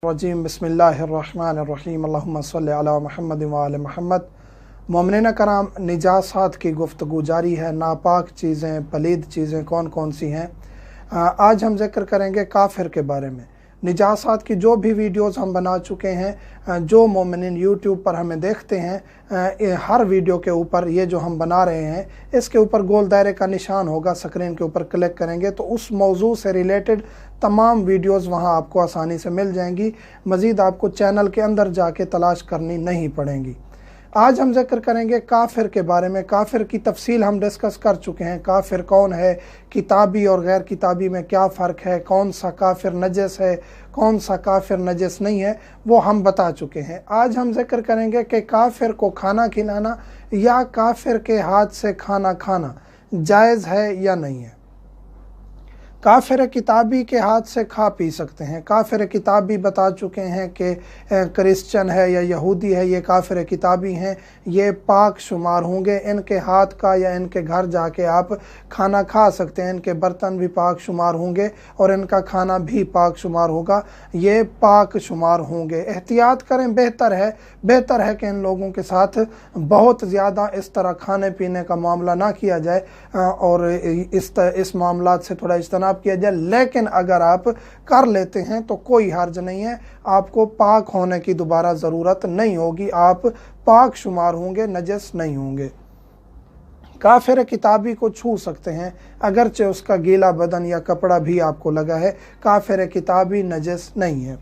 रजीम बिस्मिल्लाहिर्रहमानिर्रहीम अल्लाहुम्मा सल्लि अला मुहम्मद व आले मुहम्मद। मोमिनीन कराम, निजासात की गुफ्तगू जारी है। नापाक चीज़ें, पलीद चीज़ें कौन कौन सी हैं। आज हम जिक्र करेंगे काफिर के बारे में। निजासात की जो भी वीडियोस हम बना चुके हैं, जो मोमिनीन यूट्यूब पर हमें देखते हैं, हर वीडियो के ऊपर ये जो हम बना रहे हैं, इसके ऊपर गोल दायरे का निशान होगा। स्क्रीन के ऊपर क्लिक करेंगे तो उस मौजू से रिलेटेड तमाम वीडियोस वहां आपको आसानी से मिल जाएंगी। मज़ीद आपको चैनल के अंदर जाके तलाश करनी नहीं पड़ेंगी। आज हम जिक्र करेंगे काफिर के बारे में। काफिर की तफसील हम डिस्कस कर चुके हैं। काफिर कौन है, किताबी और गैर किताबी में क्या फ़र्क है, कौन सा काफिर नजस है, कौन सा काफिर नजस नहीं है, वो हम बता चुके हैं। आज हम जिक्र करेंगे कि काफिर को खाना खिलाना या काफिर के हाथ से खाना खाना जायज़ है या नहीं है। काफिर किताबी के हाथ से खा पी सकते हैं। काफिर किताबी बता चुके हैं कि क्रिश्चियन है या यहूदी है, ये काफिर किताबी हैं, ये पाक शुमार होंगे। इनके हाथ का या इनके घर जाके आप खाना खा सकते हैं। इनके बर्तन भी पाक शुमार होंगे और इनका खाना भी पाक शुमार होगा। ये पाक शुमार होंगे। एहतियात करें, बेहतर है कि इन लोगों के साथ बहुत ज़्यादा इस तरह खाने पीने का मामला ना किया जाए और इस मामलात से थोड़ा इज्तनाब किया जाए। लेकिन अगर आप कर लेते हैं तो कोई हर्ज नहीं है। आपको पाक होने की दोबारा ज़रूरत नहीं होगी। आप पाक शुमार होंगे, नजस नहीं होंगे। काफिर किताबी को छू सकते हैं अगरचे उसका गीला बदन या कपड़ा भी आपको लगा है। काफिर किताबी नजस नहीं है।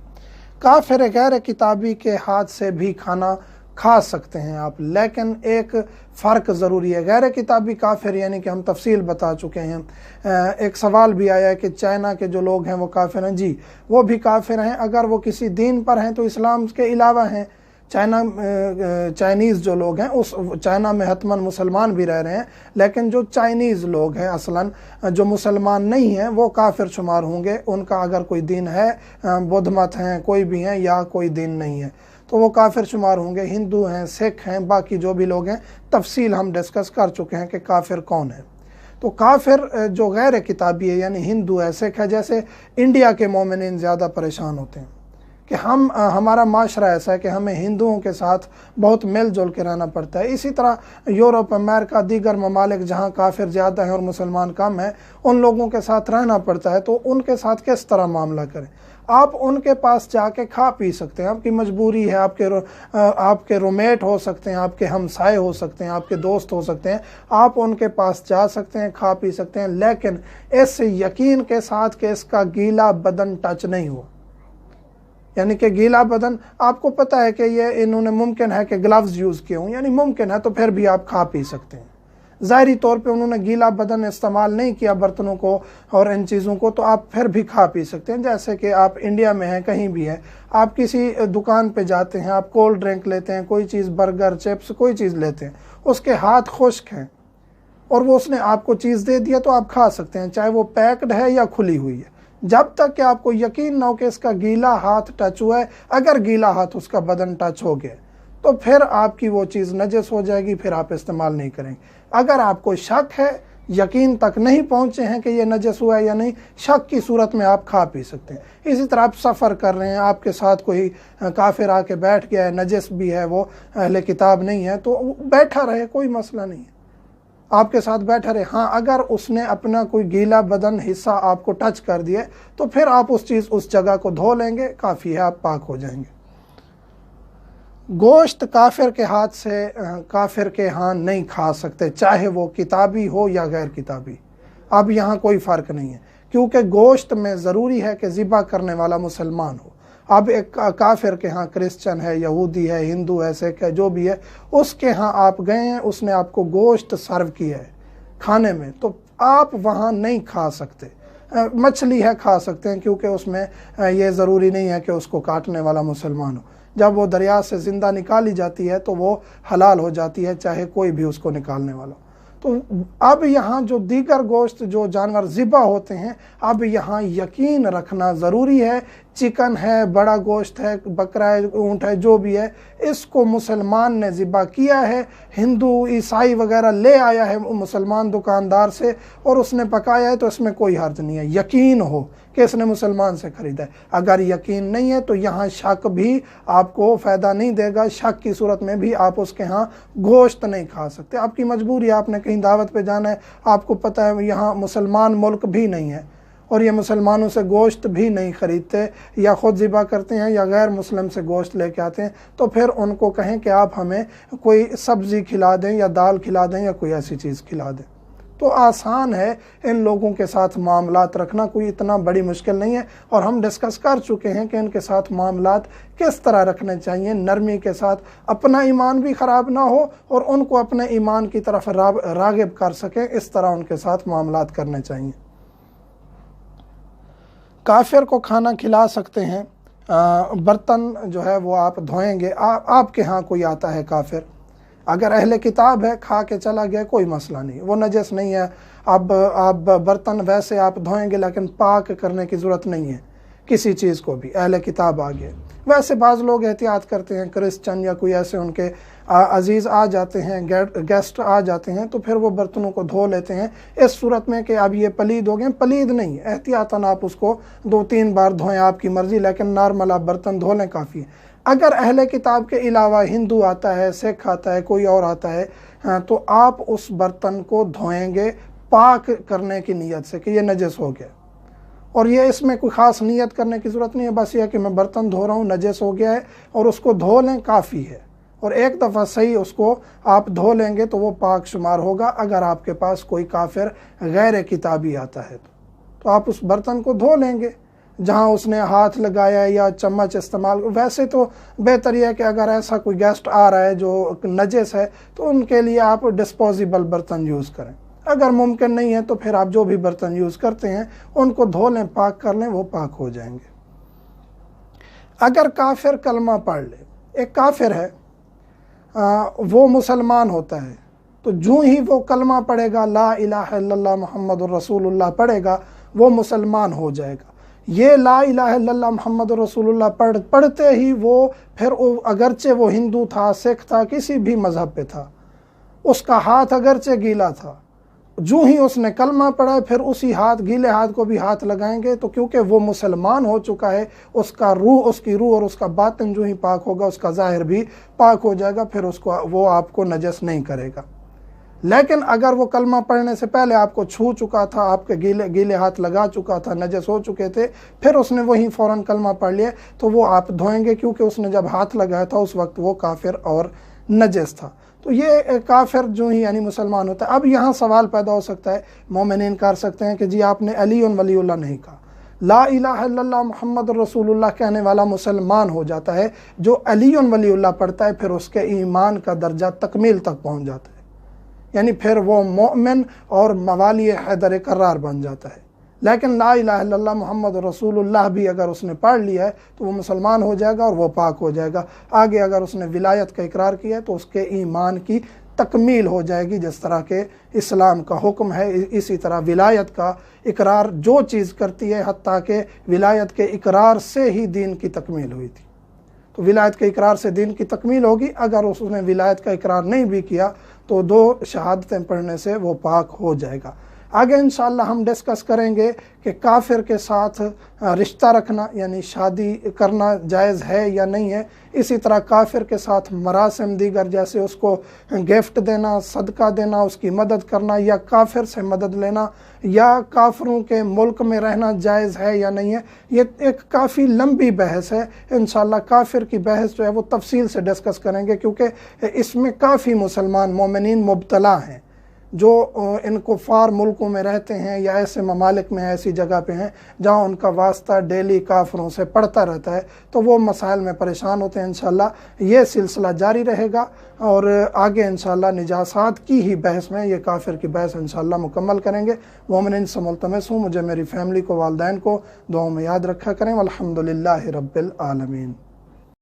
काफिर गैर किताबी के हाथ से भी खाना खा सकते हैं आप, लेकिन एक फ़र्क ज़रूरी है। गैर किताबी काफिर यानी कि हम तफसील बता चुके हैं। एक सवाल भी आया है कि चाइना के जो लोग हैं वो काफिर हैं। जी, वो भी काफिर हैं। अगर वो किसी दीन पर हैं तो इस्लाम के अलावा हैं। चाइनीज़ जो लोग हैं, उस चाइना में हतमन मुसलमान भी रह रहे हैं, लेकिन जो चाइनीज़ लोग हैं असलन जो मुसलमान नहीं हैं वो काफिर शुमार होंगे। उनका अगर कोई दीन है, बुद्ध मत हैं, कोई भी हैं, या कोई दीन नहीं है, तो वो काफिर शुमार होंगे। हिंदू हैं, सिख हैं, बाकी जो भी लोग हैं, तफसील हम डिस्कस कर चुके हैं कि काफिर कौन है। तो काफिर जो गैर किताबी है यानी हिंदू है, सिख है, जैसे इंडिया के मोमिनीन ज़्यादा परेशान होते हैं कि हमारा माशरा ऐसा है कि हमें हिंदुओं के साथ बहुत मिल जुल के रहना पड़ता है। इसी तरह यूरोप, अमेरिका, दीगर ममालिक जहाँ काफिर ज़्यादा हैं और मुसलमान कम हैं, उन लोगों के साथ रहना पड़ता है। तो उनके साथ किस तरह मामला करें। आप उनके पास जाके खा पी सकते हैं, आपकी मजबूरी है। आपके रूममेट हो सकते हैं, आपके हमसाए हो सकते हैं, आपके दोस्त हो सकते हैं। आप उनके पास जा सकते हैं, खा पी सकते हैं, लेकिन इस यकीन के साथ कि इसका गीला बदन टच नहीं हो। यानी कि गीला बदन, आपको पता है कि ये इन्होंने मुमकिन है कि ग्लव्स यूज़ किए हों, यानी मुमकिन है, तो फिर भी आप खा पी सकते हैं। ज़ाहरी तौर पे उन्होंने गीला बदन इस्तेमाल नहीं किया बर्तनों को और इन चीज़ों को, तो आप फिर भी खा पी सकते हैं। जैसे कि आप इंडिया में हैं, कहीं भी हैं, आप किसी दुकान पे जाते हैं, आप कोल्ड ड्रिंक लेते हैं, कोई चीज़, बर्गर, चिप्स, कोई चीज़ लेते हैं, उसके हाथ खुश्क हैं और वो उसने आपको चीज़ दे दिया, तो आप खा सकते हैं, चाहे वो पैक्ड है या खुली हुई है, जब तक कि आपको यकीन ना हो कि इसका गीला हाथ टच हुआ है। अगर गीला हाथ उसका बदन टच हो गया तो फिर आपकी वो चीज़ नजस हो जाएगी, फिर आप इस्तेमाल नहीं करेंगे। अगर आपको शक है, यकीन तक नहीं पहुंचे हैं कि ये नजस हुआ है या नहीं, शक की सूरत में आप खा पी सकते हैं। इसी तरह आप सफ़र कर रहे हैं, आपके साथ कोई काफिर आके बैठ गया है, नजस भी है, वो अहले किताब नहीं है, तो बैठा रहे, कोई मसला नहीं है, आपके साथ बैठा रहे। हाँ, अगर उसने अपना कोई गीला बदन हिस्सा आपको टच कर दिया तो फिर आप उस जगह को धो लेंगे, काफ़ी है, आप पाक हो जाएंगे। गोश्त काफिर के हाथ से काफिर के यहाँ नहीं खा सकते, चाहे वो किताबी हो या गैर किताबी। अब यहाँ कोई फ़र्क नहीं है, क्योंकि गोश्त में ज़रूरी है कि ज़िबा करने वाला मुसलमान हो। अब एक काफिर के यहाँ, क्रिश्चियन है, यहूदी है, हिंदू है, सिख है, जो भी है, उसके यहाँ आप गए हैं, उसने आपको गोश्त सर्व किया है खाने में, तो आप वहाँ नहीं खा सकते। मछली है, खा सकते हैं, क्योंकि उसमें ये ज़रूरी नहीं है कि उसको काटने वाला मुसलमान हो। जब वो दरिया से ज़िंदा निकाली जाती है तो वो हलाल हो जाती है, चाहे कोई भी उसको निकालने वाला। तो अब यहाँ जो दीगर गोश्त, जो जानवर ज़िबा होते हैं, अब यहाँ यकीन रखना ज़रूरी है चिकन है, बड़ा गोश्त है, बकरा है, ऊँट है, जो भी है, इसको मुसलमान ने ज़िबा किया है, हिंदू ईसाई वगैरह ले आया है मुसलमान दुकानदार से और उसने पकाया है, तो इसमें कोई हर्ज नहीं है, यकीन हो कि इसने मुसलमान से ख़रीदा है। अगर यकीन नहीं है तो यहाँ शक भी आपको फ़ायदा नहीं देगा, शक की सूरत में भी आप उसके यहाँ गोश्त नहीं खा सकते। आपकी मजबूरी है, आपने कहीं दावत पे जाना है, आपको पता है यहाँ मुसलमान मुल्क भी नहीं है और ये मुसलमानों से गोश्त भी नहीं ख़रीदते, या ख़ुद ज़िबा करते हैं या गैर मुस्लिम से गोश्त लेके आते हैं, तो फिर उनको कहें कि आप हमें कोई सब्ज़ी खिला दें या दाल खिला दें या कोई ऐसी चीज़ खिला दें। तो आसान है इन लोगों के साथ मामलात रखना, कोई इतना बड़ी मुश्किल नहीं है। और हम डिस्कस कर चुके हैं कि इनके साथ मामलात किस तरह रखने चाहिए, नरमी के साथ, अपना ईमान भी ख़राब ना हो और उनको अपने ईमान की तरफ राग़िब कर सकें, इस तरह उनके साथ मामलात करने चाहिए। काफिर को खाना खिला सकते हैं, बर्तन जो है वो आप धोएंगे। आपके यहाँ कोई आता है काफिर, अगर अहले किताब है, खा के चला गया, कोई मसला नहीं, वो नजस नहीं है। अब आप बर्तन वैसे आप धोएंगे, लेकिन पाक करने की ज़रूरत नहीं है किसी चीज़ को भी, अहले किताब आ गए। वैसे बाज़ लोग एहतियात करते हैं, क्रिश्चन या कोई ऐसे उनके अजीज़ आ जाते हैं, गेस्ट आ जाते हैं, तो फिर वो बर्तनों को धो लेते हैं इस सूरत में कि अब ये पलीद हो गए। पलीद नहीं, एहतियातन आप उसको 2-3 बार धोएं, आपकी मर्ज़ी, लेकिन नॉर्मल आप बर्तन धो लें, काफ़ी है। अगर अहले किताब के अलावा हिंदू आता है, सिख आता है, कोई और आता है, तो आप उस बर्तन को धोएंगे पाक करने की नीयत से कि ये नजस हो गया। और ये इसमें कोई ख़ास नीयत करने की ज़रूरत नहीं है, बस ये कि मैं बर्तन धो रहा हूँ, नजस हो गया है, और उसको धो लें, काफ़ी है। और एक दफ़ा सही उसको आप धो लेंगे तो वो पाक शुमार होगा। अगर आपके पास कोई काफिर गैर किताबी आता है तो आप उस बर्तन को धो लेंगे जहाँ उसने हाथ लगाया है या चम्मच इस्तेमाल। वैसे तो बेहतर यह है कि अगर ऐसा कोई गेस्ट आ रहा है जो नजस है तो उनके लिए आप डिस्पोजेबल बर्तन यूज़ करें। अगर मुमकिन नहीं है तो फिर आप जो भी बर्तन यूज़ करते हैं उनको धो लें, पाक कर लें, वो पाक हो जाएंगे। अगर काफिर कलमा पढ़ ले, एक काफिर है, वो मुसलमान होता है, तो जो ही वो कलमा पढ़ेगा, ला इलाहा इल्लल्लाह मुहम्मदुर रसूलुल्लाह पढ़ेगा, वो मुसलमान हो जाएगा। ये ला इलाहा इल्लल्लाह मुहम्मदुर रसूलुल्लाह पढ़ते ही वो फिर अगरचे वो हिंदू था, सिख था, किसी भी मज़हब पे था, उसका हाथ अगरचे गीला था, जो ही उसने कलमा पढ़ा फिर उसी हाथ, गीले हाथ को भी हाथ लगाएंगे। तो क्योंकि वो मुसलमान हो चुका है, उसका रूह, उसकी रूह और उसका बातिन जो ही पाक होगा, उसका ज़ाहिर भी पाक हो जाएगा, फिर उसको वो आपको नजस नहीं करेगा। लेकिन अगर वो कलमा पढ़ने से पहले आपको छू चुका था, आपके गीले हाथ लगा चुका था, नजस हो चुके थे, फिर उसने वही फ़ौरन कलमा पढ़ लिया, तो वो आप धोएंगे, क्योंकि उसने जब हाथ लगाया था उस वक्त वो काफिर और नजस था। तो ये काफिर जो ही यानी मुसलमान होता है। अब यहाँ सवाल पैदा हो सकता है, मोमिनीन कर सकते हैं कि जी आपने अली वलीउल्लाह नहीं कहा, ला इलाहा इल्लल्लाह मुहम्मद रसूलुल्लाह कहने वाला मुसलमान हो जाता है। जो अली वलीउल्लाह पढ़ता है फिर उसके ईमान का दर्जा तकमील तक पहुँच जाता है, यानी फिर वो मोमिन और मवाली हैदर करार बन जाता है। लेकिन ला इलाहा इल्लल्लाह मुहम्मद रसूलुल्लाह भी अगर उसने पढ़ लिया है तो वो मुसलमान हो जाएगा और वो पाक हो जाएगा। आगे अगर उसने विलायत का इकरार किया है तो उसके ईमान की तकमील हो जाएगी। जिस तरह के इस्लाम का हुक्म है, इसी तरह विलायत का इकरार जो चीज़ करती है, हत्ता के विलायत के इकरार से ही दीन की तकमील हुई थी, तो विलायत के इकरार से दीन की तकमील होगी। अगर उसने विलायत का इकरार नहीं भी किया तो 2 शहादतें पढ़ने से वो पाक हो जाएगा। आगे इंशाअल्लाह हम डिस्कस करेंगे कि काफिर के साथ रिश्ता रखना यानी शादी करना जायज़ है या नहीं है। इसी तरह काफिर के साथ मरासिम दीगर, जैसे उसको गिफ्ट देना, सदका देना, उसकी मदद करना या काफिर से मदद लेना या काफिरों के मुल्क में रहना जायज़ है या नहीं है। ये एक काफ़ी लंबी बहस है। इंशाअल्लाह काफिर की बहस जो है वो तफसील से डिस्कस करेंगे, क्योंकि इसमें काफ़ी मुसलमान मोमिनीन मुब्तला हैं जो इन कुफ़ार मुल्कों में रहते हैं या ऐसे ममालिक में, ऐसी जगह पे हैं जहाँ उनका वास्ता डेली काफिरों से पड़ता रहता है, तो वो मसाइल में परेशान होते हैं। इंशाअल्लाह ये सिलसिला जारी रहेगा और आगे इंशाअल्लाह निजासात की ही बहस में ये काफिर की बहस इंशाअल्लाह मुकम्मल करेंगे। मोमिनीन से मुल्तमस हूँ मुझे मेरी फ़ैमिली को, वालिदैन को दुआओं में याद रखा करें। अल्हम्दुलिल्लाहि रब्बिल आलमीन।